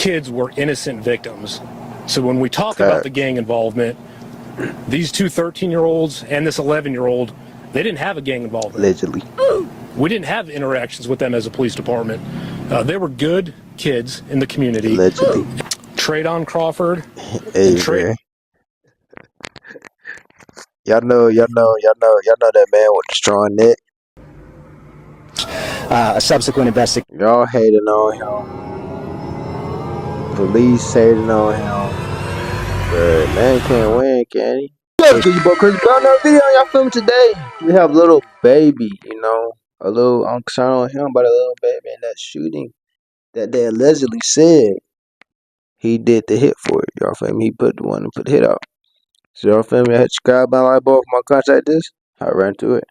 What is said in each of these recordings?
kids were innocent victims. So when we talk about the gang involvement, these two 13-year-olds and this 11-year-old, they didn't have a gang involvement. Allegedly. We didn't have interactions with them as a police department. They were good kids in the community. Allegedly. Traydon Crawford. Hey, man. Y'all know that man was destroying it. A subsequent investigation. Y'all hating on him. Police hating on him. But man can't win, can he? Let's get you boy Chris Brown. Another video y'all filming today. We have little baby, I'm concerned on him about a little baby in that shooting that they allegedly said he did the hit for it. Y'all feel me? He put the hit out. So y'all feel me? I hit subscribe button, like both my contact this. I ran to it.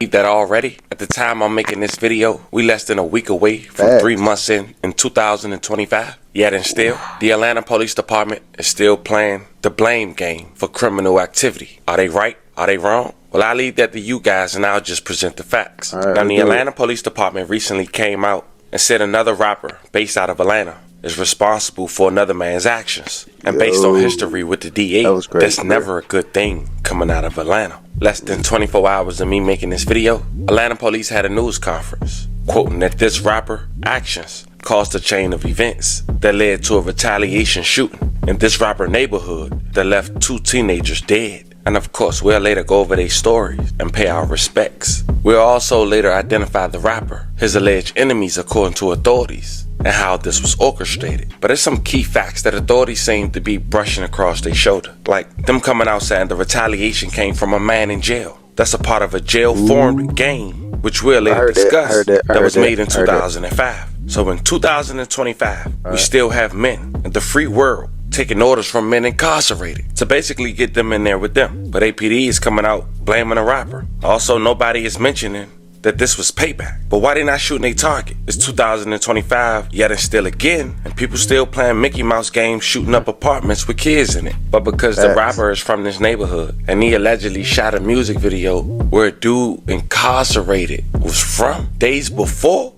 That already. At the time I'm making this video, we less than a week away from 3 months in 2025. Yet and still, the Atlanta Police Department is still playing the blame game for criminal activity. Are they right? Are they wrong? Well, I leave that to you guys and I'll just present the facts. Right, now, the Atlanta Police Department recently came out and said another rapper based out of Atlanta is responsible for another man's actions. And based on history with the DA, that's never a good thing coming out of Atlanta. Less than 24 hours of me making this video, Atlanta police had a news conference quoting that this rapper actions caused a chain of events that led to a retaliation shooting in this rapper neighborhood that left 2 teenagers dead. And of course, we'll later go over their stories and pay our respects. We'll also later identify the rapper, his alleged enemies according to authorities, and how this was orchestrated. But there's some key facts that authorities seem to be brushing across their shoulder. Like them coming out saying the retaliation came from a man in jail. That's a part of a jail-formed gang, which we'll later discuss, that was made in 2005. So in 2025, we still have men in the free world taking orders from men incarcerated to basically get them in there with them. But APD is coming out blaming a rapper. Also, nobody is mentioning that this was payback. But why they not shooting a target? It's 2025, yet and still again, and people still playing Mickey Mouse games shooting up apartments with kids in it. But because the rapper is from this neighborhood and he allegedly shot a music video where a dude incarcerated was from days before,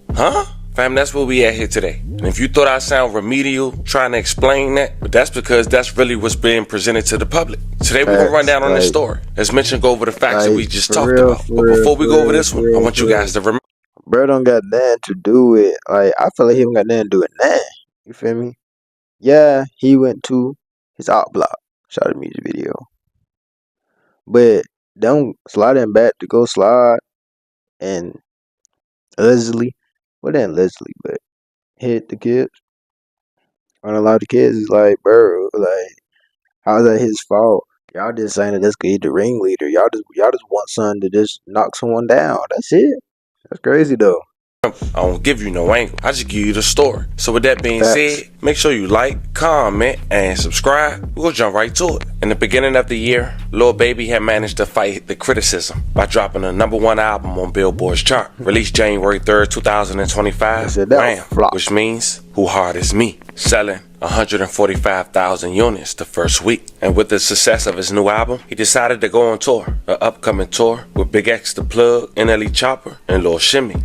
Fam, that's where we at here today. And if you thought I sound remedial trying to explain that, but that's because that's really what's being presented to the public. Today we're gonna run down on this story. As mentioned, go over the facts that we just talked about. But before we go over this one, I want you guys to remember. Bro don't got nothing to do with, I feel like he don't got nothing to do with that. You feel me? Yeah, he went to his out block, shot a music video. But don't slide him back to go slide and allegedly, well, then allegedly, but hit the kids. And a lot of the kids is like, bro, how is that his fault? Y'all just saying that this could be the ringleader. Y'all just want something to just knock someone down. That's it. That's crazy though. I don't give you no angle. I just give you the story. So with that being said, make sure you like, comment, and subscribe. We'll jump right to it. In the beginning of the year, Lil Baby had managed to fight the criticism by dropping a #1 album on Billboard's chart. Released January 3rd, 2025, which means Who Hard Is Me, selling 145,000 units the first week. And with the success of his new album, he decided to go on tour, an upcoming tour with Big X the Plug, NLE Chopper, and Lil Shimmy.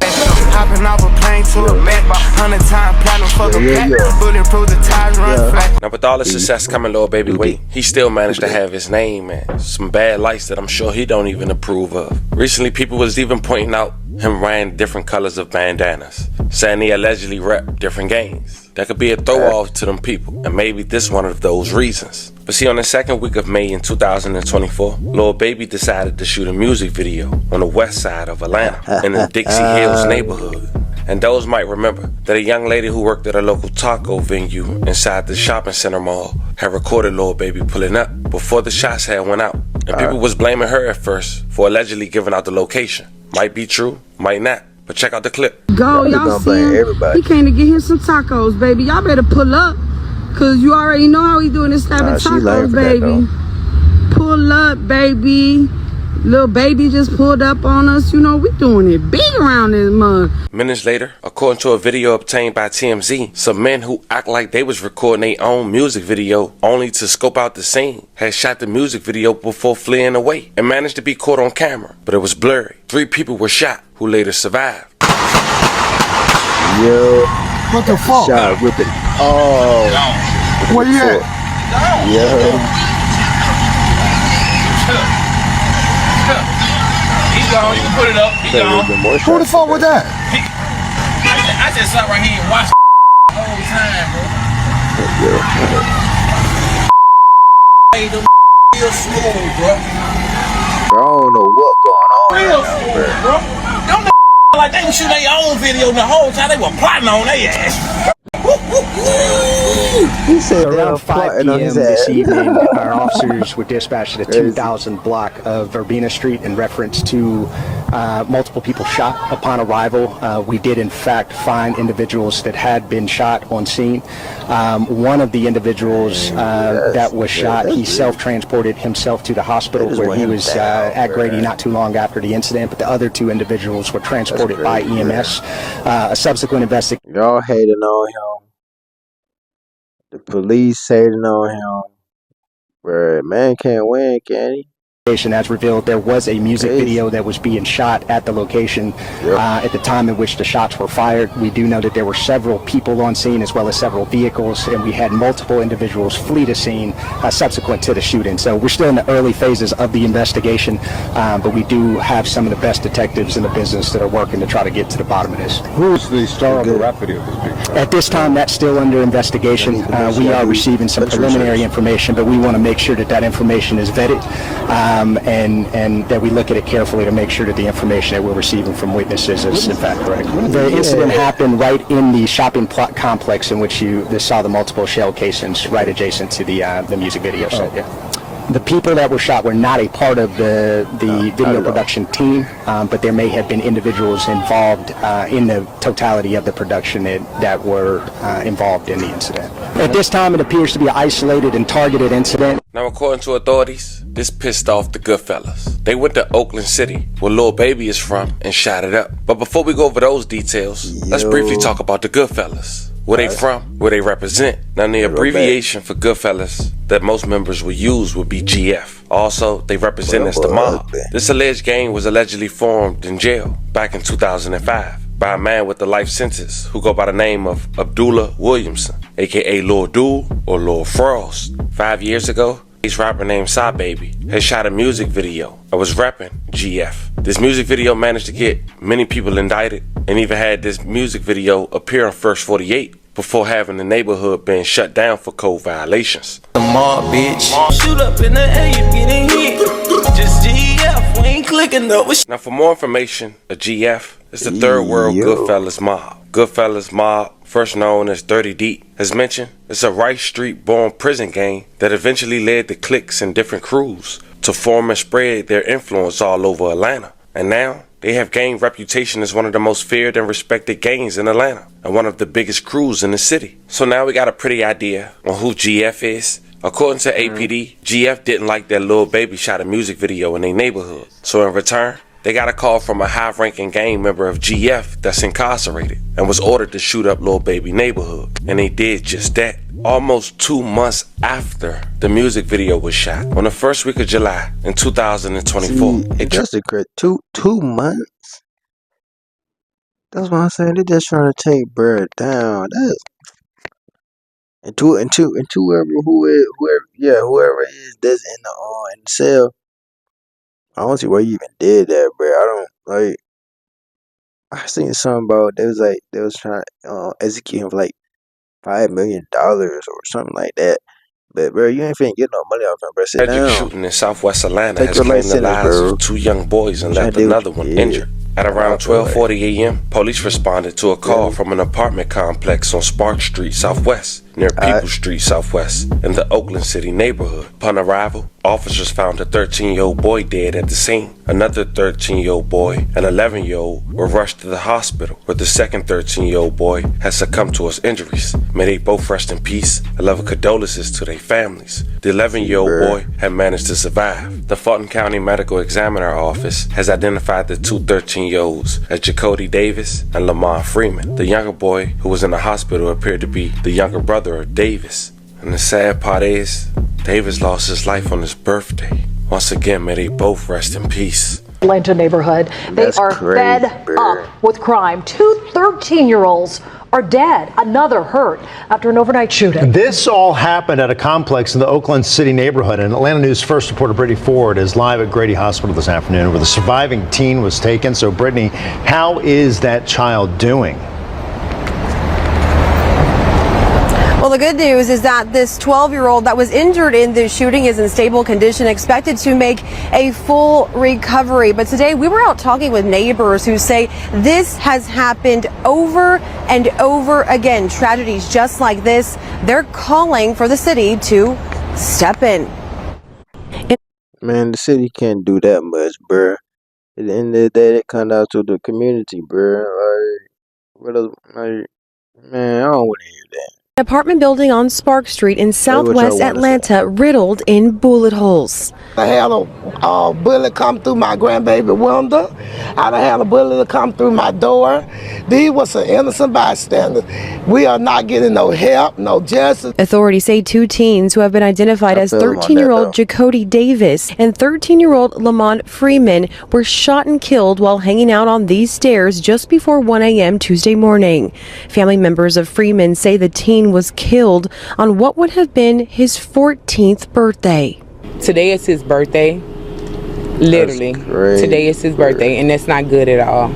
Now with all the success coming Lil Baby way, he still managed to have his name and some bad lights that I'm sure he don't even approve of. Recently, people was even pointing out him wearing different colors of bandanas, saying he allegedly rep different gangs. That could be a throw-off to them people, and maybe this one of those reasons. But see, on the second week of May in 2024, Lil Baby decided to shoot a music video on the west side of Atlanta in the Dixie Hills neighborhood. And those might remember that a young lady who worked at a local taco venue inside the shopping center mall had recorded Lil Baby pulling up before the shots had went out. And people was blaming her at first for allegedly giving out the location. Might be true, might not. But check out the clip. Go, y'all see him. He came to get him some tacos, baby. Y'all better pull up, cause you already know how he doing this type of tacos, baby. Pull up, baby. Little Baby just pulled up on us. You know, we doing it big around this mug. Minutes later, according to a video obtained by TMZ, some men who act like they was recording their own music video only to scope out the scene had shot the music video before fleeing away and managed to be caught on camera, but it was blurry. 3 people were shot who later survived. Yo, what the fuck? Shot ripping Oh. Where you at? Yeah. He gone. You can put it up. He gone. Who the fuck was that? I just sat right here and watched the whole time, bro. Made them real smooth, bro. Bro, I don't know what's going on. Real smooth, bro. Them like they was shooting their own video the whole time. They were plotting on their ass. He said around 5 p.m. this evening, our officers were dispatched at a 2000 block of Verbena Street in reference to multiple people shot upon arrival. We did in fact find individuals that had been shot on scene. One of the individuals that was shot, he self-transported himself to the hospital where he was at Grady not too long after the incident, but the other two individuals were transported by EMS. A subsequent investigation. Y'all hating on him. The police hating on him. Bro, man can't win, can he? As revealed, there was a music video that was being shot at the location at the time in which the shots were fired. We do know that there were several people on scene as well as several vehicles, and we had multiple individuals flee the scene subsequent to the shooting. So we're still in the early phases of the investigation, but we do have some of the best detectives in the business that are working to try to get to the bottom of this. Who's the star of the rap video of this big shot? At this time, that's still under investigation. We are receiving some preliminary information, but we want to make sure that that information is vetted. And that we look at it carefully to make sure that the information that we're receiving from witnesses is in fact correct. The incident happened right in the shopping complex in which you saw the multiple shell casings right adjacent to the music video set. Yeah. The people that were shot were not a part of the video production team, but there may have been individuals involved in the totality of the production that were involved in the incident. At this time, it appears to be an isolated and targeted incident. Now, according to authorities, this pissed off the Goodfellas. They went to Oakland City, where Lil Baby is from, and shot it up. But before we go over those details, let's briefly talk about the Goodfellas. Where they from, where they represent. Now, the abbreviation for Goodfellas that most members would use would be GF. Also, they represent as the mob. This alleged gang was allegedly formed in jail back in 2005 by a man with a life sentence who go by the name of Abdullah Williamson, aka Lord Duel or Lord Frost. 5 years ago, this rapper named Psy Baby had shot a music video and was rapping GF. This music video managed to get many people indicted and even had this music video appear on First 48 before having the neighborhood being shut down for code violations. The mob, bitch. Shoot up in the air, you getting hit. Just GF, we ain't clicking though. Now, for more information, a GF is the third world Goodfellas mob. Goodfellas mob, first known as 30 Deep, as mentioned, it's a Rice Street born prison gang that eventually led to cliques and different crews to form and spread their influence all over Atlanta. And now, they have gained reputation as one of the most feared and respected gangs in Atlanta and one of the biggest crews in the city. So now we got a pretty idea on who GF is. According to APD, GF didn't like that Lil Baby shot a music video in their neighborhood. So in return, they got a call from a high-ranking gang member of GF that's incarcerated and was ordered to shoot up Lil Baby neighborhood. And they did just that. Almost 2 months after the music video was shot, on the first week of July in 2024. That's a great 2 months. That's what I'm saying. They're just trying to take Bird down. That's and whoever is that's in the cell. I don't see why you even did that, bro. I don't like. I seen something about they was trying to execute him for like $5 million or something like that. But bro, you ain't finna get no money off him, bro. Sit down. Shooting in Southwest Atlanta has claimed the lives of 2 young boys and left another one injured. At around 12:40 a.m., police responded to a call from an apartment complex on Spark Street Southwest, near People Street Southwest, in the Oakland City neighborhood. Upon arrival, officers found a 13-year-old boy dead at the scene. Another 13-year-old boy and 11-year-old were rushed to the hospital, where the second 13-year-old boy has succumbed to his injuries. May they both rest in peace and love condolences to their families. The 11-year-old boy had managed to survive. The Fulton County Medical Examiner Office has identified the two 13-year-olds as Jacody Davis and Lamar Freeman. The younger boy who was in the hospital appeared to be the younger brother of Davis. And the sad part is, Davis lost his life on his birthday. Once again, may they both rest in peace. Atlanta neighborhood. They are fed up with crime. Two 13-year-olds are dead, another hurt after an overnight shooting. This all happened at a complex in the Oakland City neighborhood, and Atlanta News First reporter Brittany Ford is live at Grady Hospital this afternoon where the surviving teen was taken. So Brittany, how is that child doing? Well, the good news is that this 12-year-old that was injured in this shooting is in stable condition, expected to make a full recovery. But today we were out talking with neighbors who say this has happened over and over again. Tragedies just like this, they're calling for the city to step in. Man, the city can't do that much, bruh. At the end of the day, it comes down to the community, bruh. Man, I don't want to hear that. Apartment building on Spark Street in southwest Atlanta riddled in bullet holes. I had a bullet come through my grandbaby window. I had a bullet come through my door. These was an innocent bystander. We are not getting no help, no justice. Authorities say two teens who have been identified as 13-year-old Jacody Davis and 13-year-old Lamont Freeman were shot and killed while hanging out on these stairs just before 1 a.m. Tuesday morning. Family members of Freeman say the teen was killed on what would have been his 14th birthday. Today is his birthday. Literally. Today is his birthday, and that's not good at all.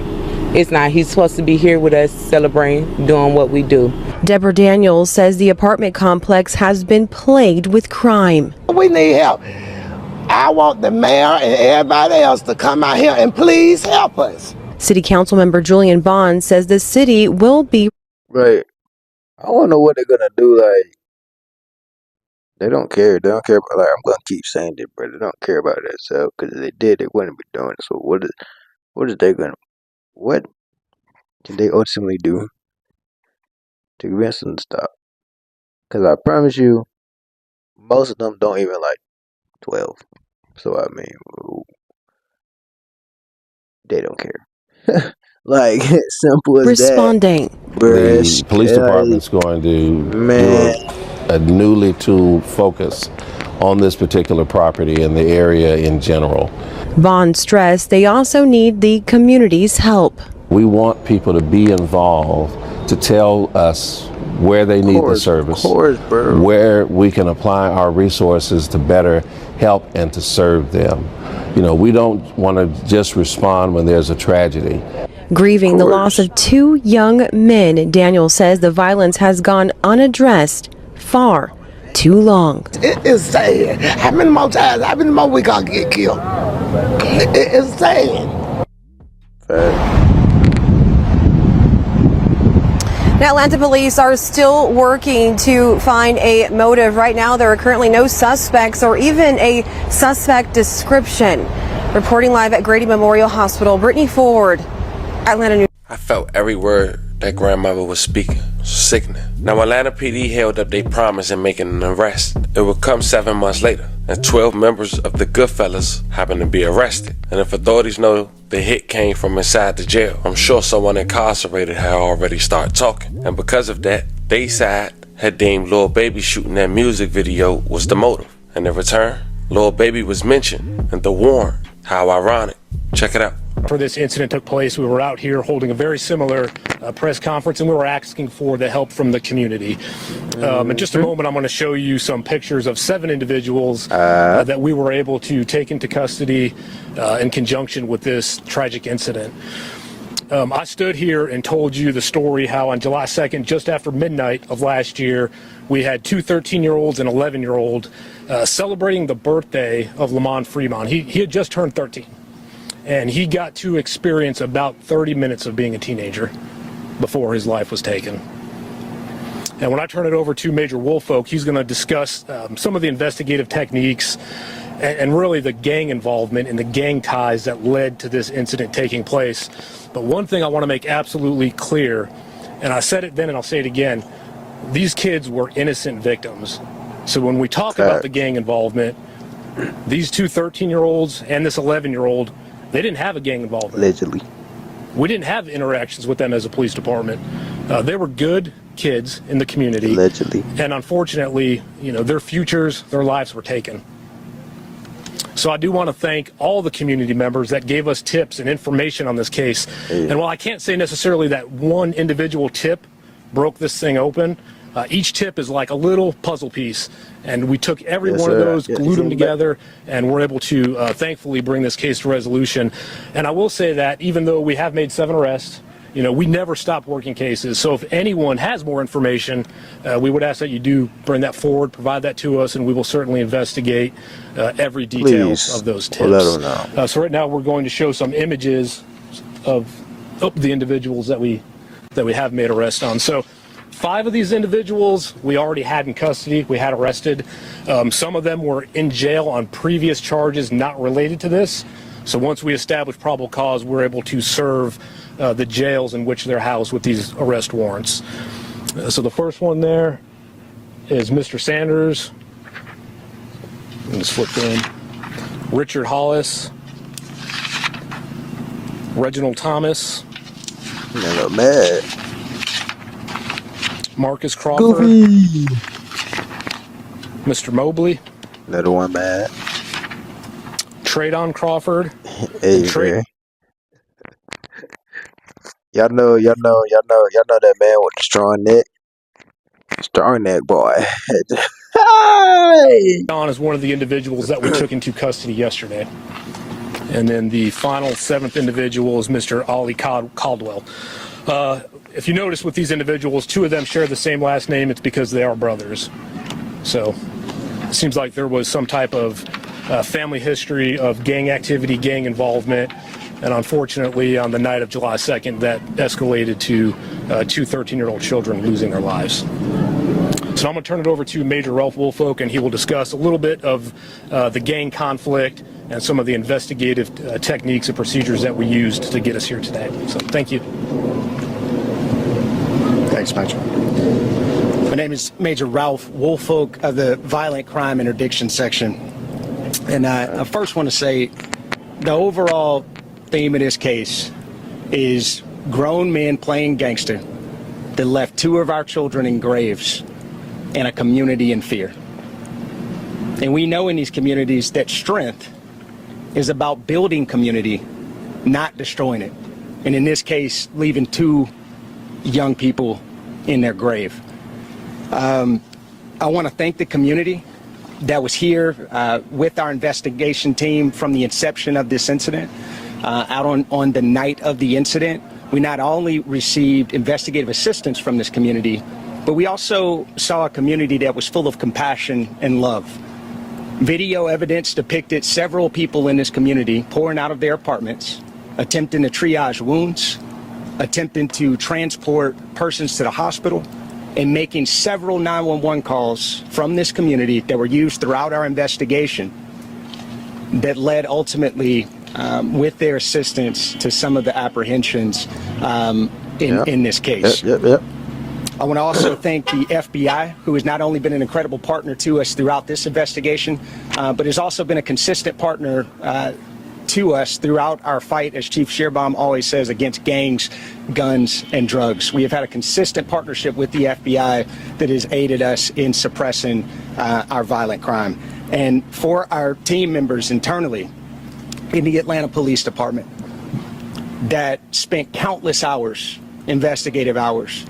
It's not. He's supposed to be here with us celebrating, doing what we do. Deborah Daniels says the apartment complex has been plagued with crime. We need help. I want the mayor and everybody else to come out here and please help us. City Council member Julian Bond says the city will be... Right. I want to know what they're going to do. Like, they don't care. They don't care about, like, I'm going to keep saying this, but they don't care about themselves. Because if they did, they wouldn't be doing it. So what is they going to... What can they ultimately do to convince them to stop? Because I promise you, most of them don't even like 12. So, I mean, they don't care. Like, simple as responding. That. The police department's going to do a newly tuned focus on this particular property and the area in general. Bond stressed they also need the community's help. We want people to be involved, to tell us where they need the service, where we can apply our resources to better help and to serve them. You know, we don't want to just respond when there's a tragedy. Grieving the loss of two young men, Daniel says the violence has gone unaddressed far too long. It is sad. How many more we gonna get killed? It is sad. Now, Atlanta police are still working to find a motive. Right now, there are currently no suspects or even a suspect description. Reporting live at Grady Memorial Hospital, Brittany Ford, Atlanta News. I felt every word that grandmother was speaking. Sickening. Now, Atlanta PD held up their promise in making an arrest. It would come 7 months later, and 12 members of the Goodfellas happened to be arrested. And if authorities know the hit came from inside the jail, I'm sure someone incarcerated had already started talking. And because of that, they side had deemed Lil Baby shooting that music video was the motive. And in return, Lil Baby was mentioned and the warrant. How ironic. Check it out. For this incident took place, we were out here holding a very similar press conference, and we were asking for the help from the community. In just a moment, I'm going to show you some pictures of 7 individuals that we were able to take into custody in conjunction with this tragic incident. I stood here and told you the story how on July 2nd, just after midnight of last year, we had 2 13-year-olds and 11-year-old celebrating the birthday of Lamont Freeman. He had just turned 13. And he got to experience about 30 minutes of being a teenager before his life was taken. And when I turn it over to Major Woolfolk, he's going to discuss some of the investigative techniques and really the gang involvement and the gang ties that led to this incident taking place. But one thing I want to make absolutely clear, and I said it then and I'll say it again, these kids were innocent victims. So when we talk about the gang involvement, these 2 13-year-olds and this 11-year-old, they didn't have a gang involvement. Allegedly. We didn't have interactions with them as a police department. They were good kids in the community. Allegedly. And unfortunately, you know, their futures, their lives were taken. So I do want to thank all the community members that gave us tips and information on this case. And while I can't say necessarily that one individual tip broke this thing open. Each tip is like a little puzzle piece, and we took every one of those, glued them together, and we're able to thankfully bring this case to resolution. And I will say that even though we have made 7 arrests, you know, we never stop working cases. So if anyone has more information, we would ask that you do bring that forward, provide that to us, and we will certainly investigate every detail of those tips. Let them know. So right now we're going to show some images of the individuals that we have made arrests on. So 5 of these individuals we already had in custody, we had arrested. Some of them were in jail on previous charges not related to this. So once we establish probable cause, we're able to serve the jails in which they're housed with these arrest warrants. So the first one there is Mr. Sanders. Let me just flip in. Richard Hollis. Reginald Thomas. Never mad. Marcus Crawford. Goofy. Mr. Mobley. Another one mad. Tradon Crawford. Hey, man. Y'all know that man with the strong neck. Strong neck, boy. Don is one of the individuals that we took into custody yesterday. And then the final 7th individual is Mr. Ollie Caldwell. If you notice with these individuals, 2 of them share the same last name. It's because they are brothers. So it seems like there was some type of family history of gang activity, gang involvement. And unfortunately, on the night of July 2nd, that escalated to 2 13-year-old children losing their lives. So I'm going to turn it over to Major Ralph Woolfolk, and he will discuss a little bit of the gang conflict and some of the investigative techniques and procedures that we used to get us here today. So thank you. Thanks, Major. My name is Major Ralph Woolfolk of the Violent Crime Interdiction Section. And I first want to say the overall theme of this case is grown men playing gangster that left 2 of our children in graves and a community in fear. And we know in these communities that strength is about building community, not destroying it. And in this case, leaving 2 young people in their grave. I want to thank the community that was here with our investigation team from the inception of this incident. Out on the night of the incident, we not only received investigative assistance from this community, but we also saw a community that was full of compassion and love. Video evidence depicted several people in this community pouring out of their apartments, attempting to triage wounds, attempting to transport persons to the hospital, and making several 911 calls from this community that were used throughout our investigation that led ultimately, with their assistance, to some of the apprehensions in this case. Yep. I want to also thank the FBI, who has not only been an incredible partner to us throughout this investigation, but has also been a consistent partner to us throughout our fight, as Chief Shearbaum always says, against gangs, guns, and drugs. We have had a consistent partnership with the FBI that has aided us in suppressing our violent crime. And for our team members internally in the Atlanta Police Department that spent countless hours, investigative hours,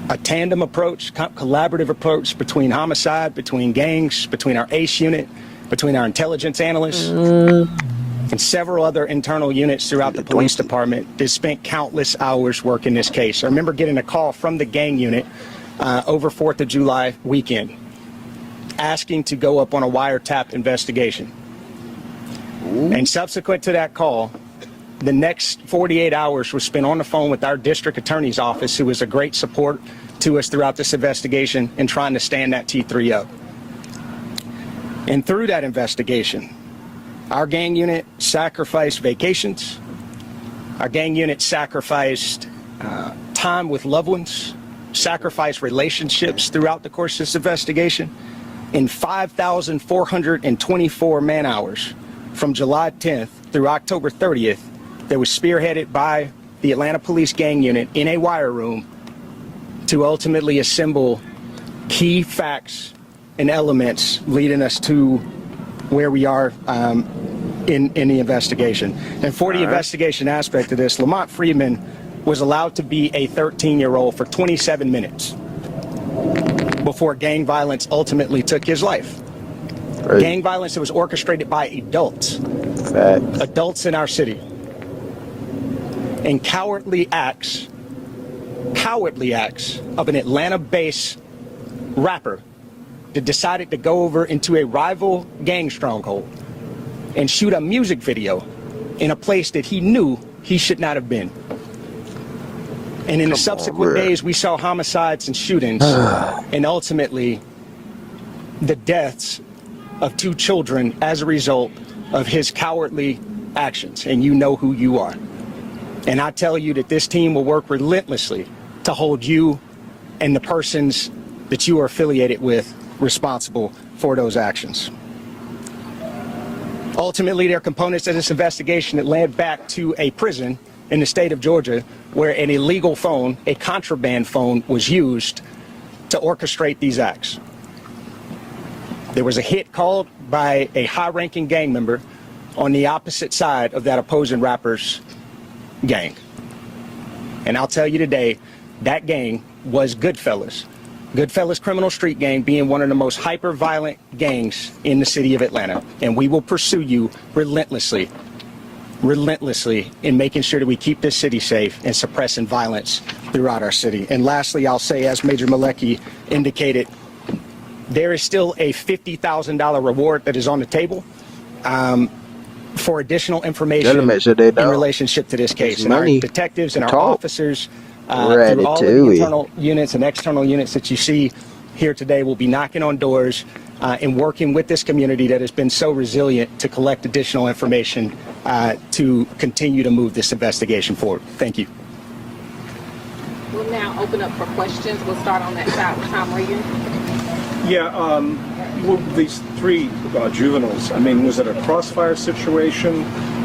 a tandem approach, collaborative approach between homicide, between gangs, between our ACE unit, between our intelligence analysts, and several other internal units throughout the police department that spent countless hours working this case. I remember getting a call from the gang unit over 4th of July weekend asking to go up on a wiretap investigation. And subsequent to that call, the next 48 hours was spent on the phone with our district attorney's office, who was a great support to us throughout this investigation and trying to stand that T3 up. And through that investigation, our gang unit sacrificed vacations. Our gang unit sacrificed time with loved ones, sacrificed relationships throughout the course of this investigation. In 5,424 man hours from July 10th through October 30th, that was spearheaded by the Atlanta Police Gang Unit in a wire room to ultimately assemble key facts and elements leading us to where we are in the investigation. And for the investigation aspect of this, Lamont Freeman was allowed to be a 13-year-old for 27 minutes before gang violence ultimately took his life. Right. Gang violence that was orchestrated by adults. Facts. Adults in our city. And cowardly acts of an Atlanta-based rapper that decided to go over into a rival gang stronghold and shoot a music video in a place that he knew he should not have been. And in the subsequent days, we saw homicides and shootings, and ultimately the deaths of 2 children as a result of his cowardly actions. And you know who you are. And I tell you that this team will work relentlessly to hold you and the persons that you are affiliated with responsible for those actions. Ultimately, there are components of this investigation that led back to a prison in the state of Georgia where an illegal phone, a contraband phone, was used to orchestrate these acts. There was a hit called by a high-ranking gang member on the opposite side of that opposing rapper's gang. And I'll tell you today, that gang was Goodfellas. Goodfellas Criminal Street Gang being one of the most hyper-violent gangs in the city of Atlanta. And we will pursue you relentlessly in making sure that we keep this city safe and suppressing violence throughout our city. And lastly, I'll say, as Major Malecki indicated, there is still a $50,000 reward that is on the table for additional information in relationship to this case. And our detectives and our officers through all of the internal units and external units that you see here today will be knocking on doors and working with this community that has been so resilient to collect additional information to continue to move this investigation forward. Thank you. We'll now open up for questions. We'll start on that side with Tom Regan. Yeah, well, these 3 juveniles, I mean, was it a crossfire situation?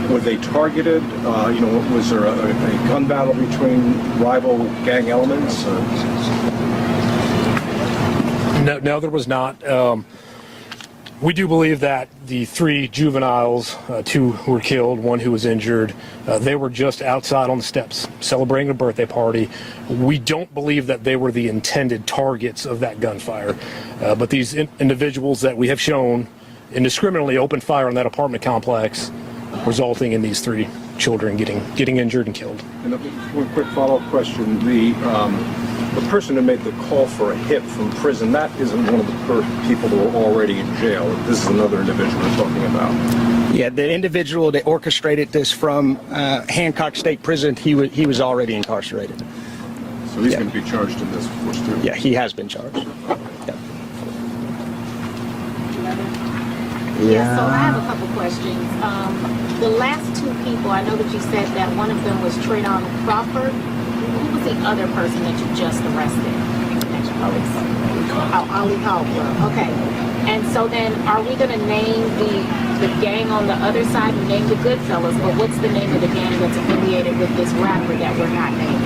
Were they targeted? Was there a gun battle between rival gang elements? No, there was not. We do believe that the 3 juveniles, 2 who were killed, 1 who was injured, they were just outside on the steps celebrating a birthday party. We don't believe that they were the intended targets of that gunfire. But these individuals that we have shown indiscriminately opened fire on that apartment complex, resulting in these 3 children getting injured and killed. And one quick follow-up question. The person who made the call for a hit from prison, that isn't one of the people who are already in jail. This is another individual we're talking about. Yeah, the individual that orchestrated this from Hancock State Prison, he was already incarcerated. So he's going to be charged in this, of course, too. Yeah, he has been charged. Yeah, so I have a couple questions. The last 2 people, I know that you said that one of them was Trayvon Crawford. Who was the other person that you just arrested? Ali Caldwell. Okay. And so then, are we going to name the gang on the other side? We named the Goodfellas, but what's the name of the gang that's affiliated with this rapper that we're not naming?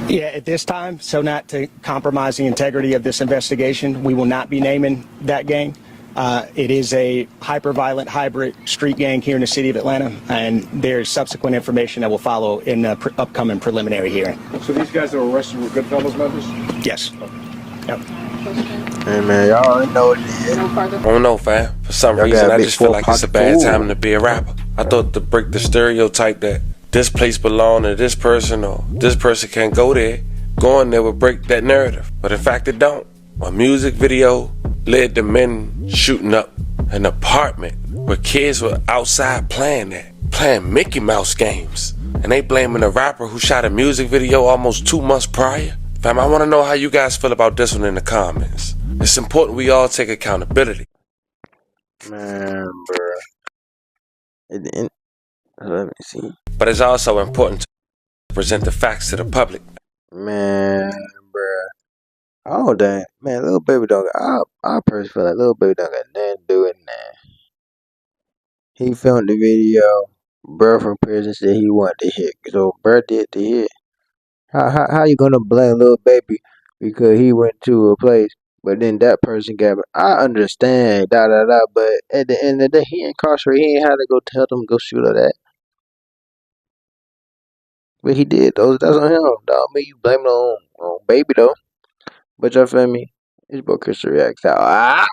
Yeah, at this time, so not to compromise the integrity of this investigation, we will not be naming that gang. It is a hyper-violent hybrid street gang here in the city of Atlanta, and there's subsequent information that will follow in the upcoming preliminary hearing. So these guys that were arrested were Goodfellas members? Yes. Yep. Hey man, y'all already know what it is. I don't know, fam. For some reason, I just feel like it's a bad time to be a rapper. I thought to break the stereotype that this place belongs to this person or this person can't go there, going there would break that narrative. But in fact, it don't. A music video led to men shooting up an apartment where kids were outside playing Mickey Mouse games. And they blaming a rapper who shot a music video almost 2 months prior. Fam, I want to know how you guys feel about this one in the comments. It's important we all take accountability. Man, bruh. Let me see. But it's also important to present the facts to the public. Man, bruh. Oh, dang. Man, little baby don't got... I personally feel like little baby don't got nothing to do with that. He filmed the video. Bruh from prison said he wanted to hit. So, bruh did the hit. How you gonna blame little baby because he went to a place, but then that person got it? I understand, but at the end of the day, he incarcerated. He ain't had to go tell them go shoot her that. But he did, though. That's on him. Dog, me, you blame it on baby, though. But y'all feel me? It's bro Chris Reacts out. Ah!